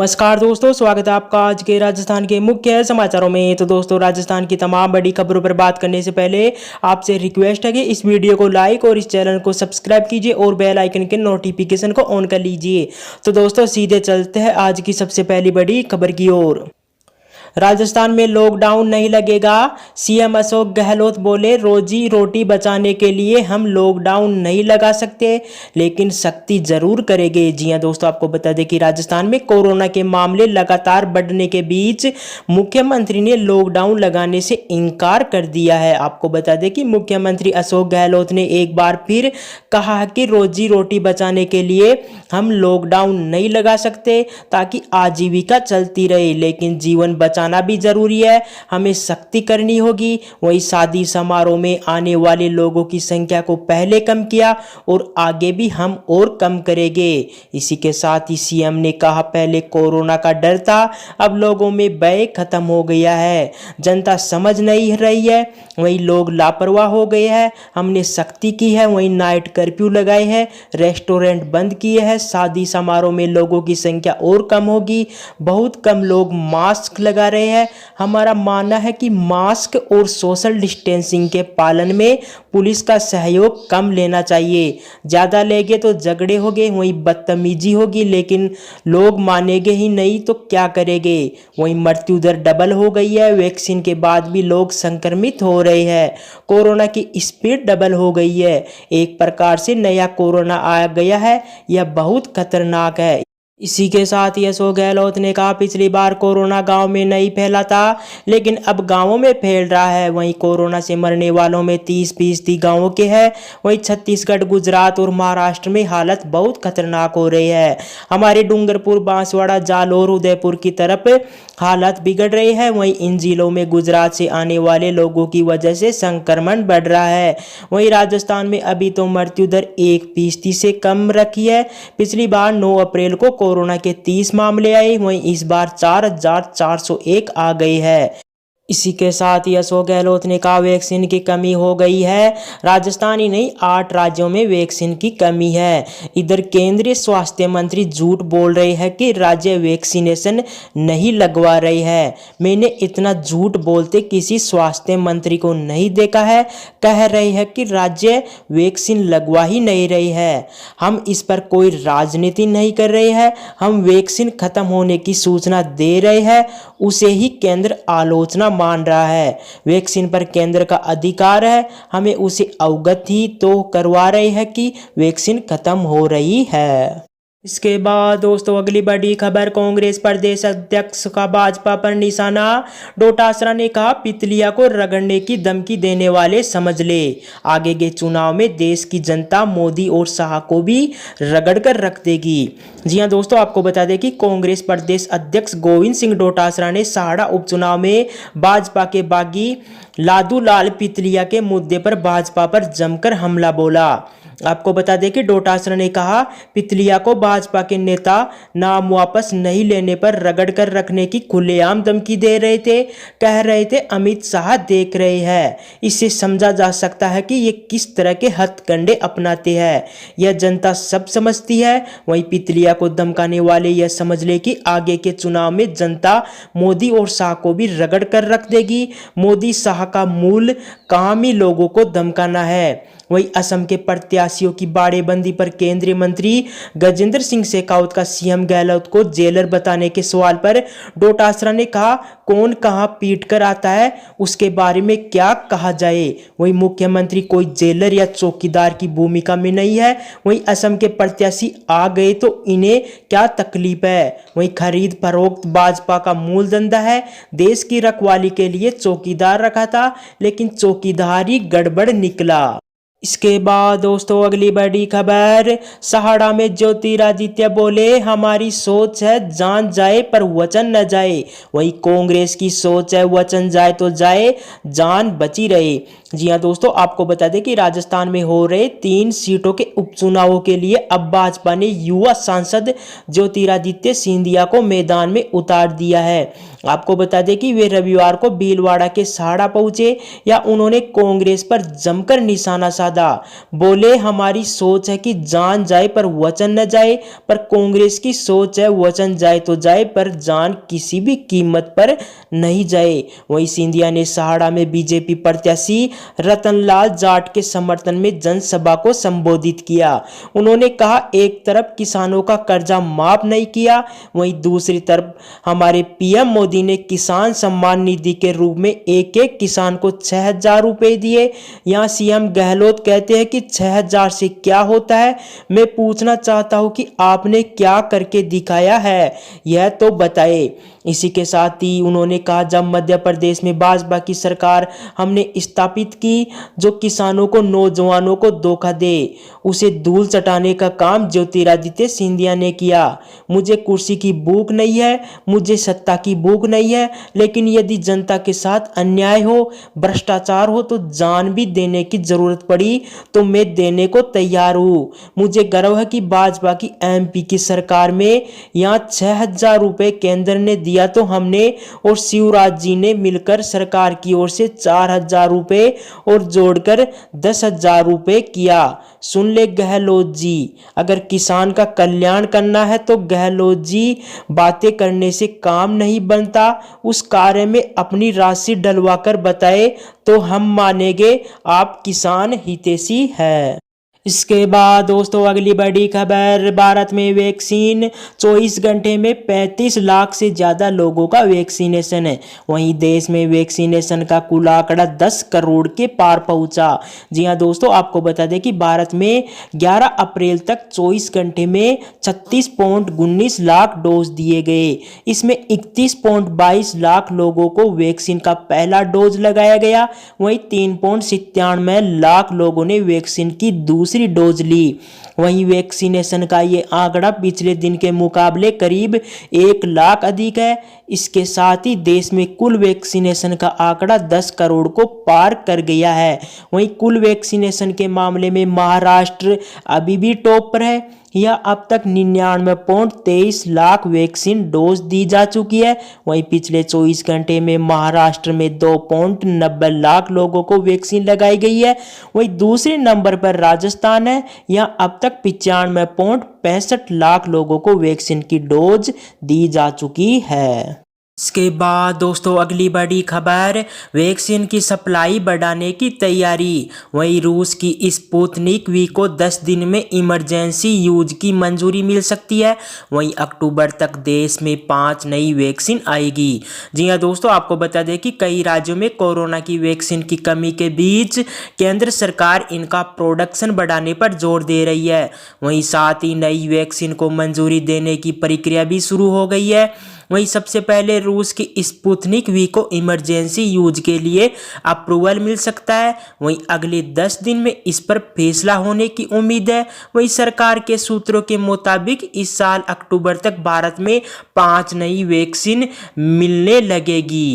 नमस्कार दोस्तों, स्वागत है आपका आज के राजस्थान के मुख्य समाचारों में। तो दोस्तों, राजस्थान की तमाम बड़ी खबरों पर बात करने से पहले आपसे रिक्वेस्ट है कि इस वीडियो को लाइक और इस चैनल को सब्सक्राइब कीजिए और बेल आइकन के नोटिफिकेशन को ऑन कर लीजिए। तो दोस्तों, सीधे चलते हैं आज की सबसे पहली बड़ी खबर की ओर। राजस्थान में लॉकडाउन नहीं लगेगा। सीएम अशोक गहलोत बोले, रोजी रोटी बचाने के लिए हम लॉकडाउन नहीं लगा सकते, लेकिन सख्ती जरूर करेंगे। जी हां दोस्तों, आपको बता दें कि राजस्थान में कोरोना के मामले लगातार बढ़ने के बीच मुख्यमंत्री ने लॉकडाउन लगाने से इनकार कर दिया है। आपको बता दें कि मुख्यमंत्री अशोक गहलोत ने एक बार फिर कहा है कि रोजी रोटी बचाने के लिए हम लॉकडाउन नहीं लगा सकते ताकि आजीविका चलती रहे, लेकिन जीवन बचाना भी जरूरी है। हमें सख्ती करनी होगी। वही शादी समारोह में आने वाले लोगों की संख्या को पहले कम किया और आगे भी हम और कम करेंगे। इसी के साथ ही सीएम ने कहा, पहले कोरोना का डर था, अब लोगों में भय खत्म हो गया है। जनता समझ नहीं रही है, वही लोग लापरवाह हो गए हैं। हमने सख्ती की है, वही नाइट कर्फ्यू लगाए हैं, रेस्टोरेंट बंद किए हैं, शादी समारोह में लोगों की संख्या और कम होगी। बहुत कम लोग मास्क लगा रहे हैं। हमारा मानना है कि मास्क और सोशल डिस्टेंसिंग के पालन में पुलिस का सहयोग कम लेना चाहिए। ज़्यादा लेंगे तो झगड़े होंगे, वहीं बदतमीजी होगी, लेकिन लोग मानेंगे ही नहीं तो क्या करेंगे। वहीं मृत्यु दर डबल हो गई है। वैक्सीन के बाद भी लोग संक्रमित हो रहे हैं। कोरोना की स्पीड डबल हो गई है। एक प्रकार से नया कोरोना आ गया है, यह बहुत खतरनाक है। इसी के साथ ही अशोक गहलोत ने कहा, पिछली बार कोरोना गांव में नहीं फैला था, लेकिन अब गांवों में फैल रहा है। वहीं कोरोना से मरने वालों में 30% गांवों के हैं। वहीं छत्तीसगढ़, गुजरात और महाराष्ट्र में हालत बहुत खतरनाक हो रही है। हमारे डूंगरपुर, बांसवाड़ा, जालौर, उदयपुर की तरफ हालत बिगड़ रही है। वहीं इन जिलों में गुजरात से आने वाले लोगों की वजह से संक्रमण बढ़ रहा है। वहीं राजस्थान में अभी तो मृत्यु दर 1% से कम रखी है। पिछली बार 9 अप्रैल को कोरोना के 30 मामले आए, वहीं इस बार 4,401 आ गई है। इसी के साथ ही अशोक गहलोत ने कहा, वैक्सीन की कमी हो गई है। राजस्थान ही नहीं, 8 राज्यों में वैक्सीन की कमी है। इधर केंद्रीय स्वास्थ्य मंत्री झूठ बोल रहे हैं कि राज्य वैक्सीनेशन नहीं लगवा रहे हैं। मैंने इतना झूठ बोलते किसी स्वास्थ्य मंत्री को नहीं देखा है। कह रहे हैं कि राज्य वैक्सीन लगवा ही नहीं रही है। हम इस पर कोई राजनीति नहीं कर रहे हैं। हम वैक्सीन खत्म होने की सूचना दे रहे हैं, उसे ही केंद्र आलोचना मान रहा है। वैक्सीन पर केंद्र का अधिकार है, हमें उसे अवगत ही तो करवा रहे हैं कि वैक्सीन खत्म हो रही है। इसके बाद दोस्तों, अगली बड़ी खबर, कांग्रेस प्रदेश अध्यक्ष का भाजपा पर निशाना। डोटासरा ने कहा, पितलिया को रगड़ने की धमकी देने वाले समझ ले, आगे के चुनाव में देश की जनता मोदी और शाह को भी रगड़ कर रख देगी। जी हां दोस्तों, आपको बता दें कि कांग्रेस प्रदेश अध्यक्ष गोविंद सिंह डोटासरा ने सहाड़ा उपचुनाव में भाजपा के बागी लादू लाल पितलिया के मुद्दे पर भाजपा पर जमकर हमला बोला। आपको बता दें कि डोटासरा ने कहा, पितलिया को भाजपा के नेता नाम वापस नहीं लेने पर रगड़ कर रखने की खुलेआम धमकी दे रहे थे। कह रहे थे अमित शाह देख रहे हैं। इससे समझा जा सकता है कि ये किस तरह के हथकंडे अपनाते हैं। यह जनता सब समझती है। वहीं पितलिया को धमकाने वाले यह समझ ले कि आगे के चुनाव में जनता मोदी और शाह को भी रगड़ कर रख देगी। मोदी शाह का मूल काम ही लोगों को धमकाना है। वहीं असम के प्रत्याशियों की बाड़ेबंदी पर केंद्रीय मंत्री गजेंद्र सिंह शेखावत का सीएम गहलोत को जेलर बताने के सवाल पर डोटासरा ने कहा, कौन कहां पीट कर आता है, उसके बारे में क्या कहा जाए। वहीं मुख्यमंत्री कोई जेलर या चौकीदार की भूमिका में नहीं है। वहीं असम के प्रत्याशी आ गए तो इन्हें क्या तकलीफ है। वहीं खरीद फरोख्त भाजपा का मूल धंधा है। देश की रखवाली के लिए चौकीदार रखा था, लेकिन चौकीदार ही गड़बड़ निकला। इसके बाद दोस्तों, अगली बड़ी खबर, सहाड़ा में ज्योतिरादित्य बोले, हमारी सोच है जान जाए पर वचन न जाए। वही कांग्रेस की सोच है, वचन जाए तो जाए, जान बची रहे। जी हां दोस्तों, आपको बता दें कि राजस्थान में हो रहे 3 सीटों के उपचुनावों के लिए अब भाजपा ने युवा सांसद ज्योतिरादित्य सिंधिया को मैदान में उतार दिया है। आपको बता दें कि वे रविवार को भीलवाड़ा के सहाड़ा पहुंचे या उन्होंने कांग्रेस पर जमकर निशाना साधा। साधा। बोले हमारी सोच है कि जान जाए पर वचन न जाए, पर कांग्रेस की सोच है वचन जाए तो जाए पर जान किसी भी कीमत पर नहीं जाए। वहीं सिंधिया ने सहाड़ा में बीजेपी प्रत्याशी रतनलाल जाट के समर्थन में जनसभा को संबोधित किया। उन्होंने कहा, एक तरफ किसानों का कर्जा माफ नहीं किया, वहीं दूसरी तरफ हमारे पीएम मोदी ने किसान सम्मान निधि के रूप में एक एक किसान को 6,000 रुपए दिए। यहाँ सीएम गहलोत कहते हैं कि 6,000 से क्या होता है। मैं पूछना चाहता हूं कि आपने क्या करके दिखाया है, यह तो बताए। इसी के साथ ही उन्होंने कहा, जब मध्य प्रदेश में भाजपा की सरकार हमने स्थापित की, जो किसानों को नौजवानों को धोखा दे उसे धूल चटाने का काम ज्योतिरादित्य सिंधिया ने किया। मुझे कुर्सी की भूख नहीं है, मुझे सत्ता की भूख नहीं है, लेकिन यदि जनता के साथ अन्याय हो, भ्रष्टाचार हो तो जान भी देने की जरूरत पड़ी तो मैं देने को तैयार हूं। मुझे गर्व है कि भाजपा की एमपी की सरकार में यहाँ 6,000 रुपए केंद्र ने दिया तो हमने और शिवराज जी ने मिलकर सरकार की ओर से 4,000 रुपए और जोड़कर 10,000 रुपए किया। सुन ले गहलोत जी, अगर किसान का कल्याण करना है तो गहलोत जी बातें करने से काम नहीं बनता, उस कार्य में अपनी राशि डलवाकर बताए तो हम मानेंगे आप किसान हितैषी है। इसके बाद दोस्तों अगली बड़ी खबर, भारत में वैक्सीन 24 घंटे में 35 लाख से ज़्यादा लोगों का वैक्सीनेशन है। वहीं देश में वैक्सीनेशन का कुल आंकड़ा 10 करोड़ के पार पहुंचा। जी हां दोस्तों, आपको बता दें कि भारत में 11 अप्रैल तक 24 घंटे में 36.19 लाख डोज दिए गए। इसमें 31.22 लाख लोगों को वैक्सीन का पहला डोज लगाया गया। वहीं 3.97 लाख लोगों ने वैक्सीन की दूसरी डोज ली। वहीं वैक्सीनेशन का ये आंकड़ा पिछले दिन के मुकाबले करीब 1 लाख अधिक है। इसके साथ ही देश में कुल वैक्सीनेशन का आंकड़ा 10 करोड़ को पार कर गया है। वहीं कुल वैक्सीनेशन के मामले में महाराष्ट्र अभी भी टॉप पर है। यह अब तक 99.23 लाख वैक्सीन डोज दी जा चुकी है। वहीं पिछले 24 घंटे में महाराष्ट्र में 2.90 लाख लोगों को वैक्सीन लगाई गई है। वहीं दूसरे नंबर पर राजस्थान है। यहाँ अब तक 95.65 लाख लोगों को वैक्सीन की डोज दी जा चुकी है। इसके बाद दोस्तों अगली बड़ी खबर, वैक्सीन की सप्लाई बढ़ाने की तैयारी। वहीं रूस की स्पुतनिक वी को 10 दिन में इमरजेंसी यूज की मंजूरी मिल सकती है। वहीं अक्टूबर तक देश में 5 नई वैक्सीन आएगी। जी हां दोस्तों, आपको बता दें कि कई राज्यों में कोरोना की वैक्सीन की कमी के बीच केंद्र सरकार इनका प्रोडक्शन बढ़ाने पर जोर दे रही है। वहीं साथ ही नई वैक्सीन को मंजूरी देने की प्रक्रिया भी शुरू हो गई है। वहीं सबसे पहले रूस की स्पुतनिक वी को इमरजेंसी यूज के लिए अप्रूवल मिल सकता है। वहीं अगले 10 दिन में इस पर फैसला होने की उम्मीद है। वहीं सरकार के सूत्रों के मुताबिक इस साल अक्टूबर तक भारत में 5 नई वैक्सीन मिलने लगेगी।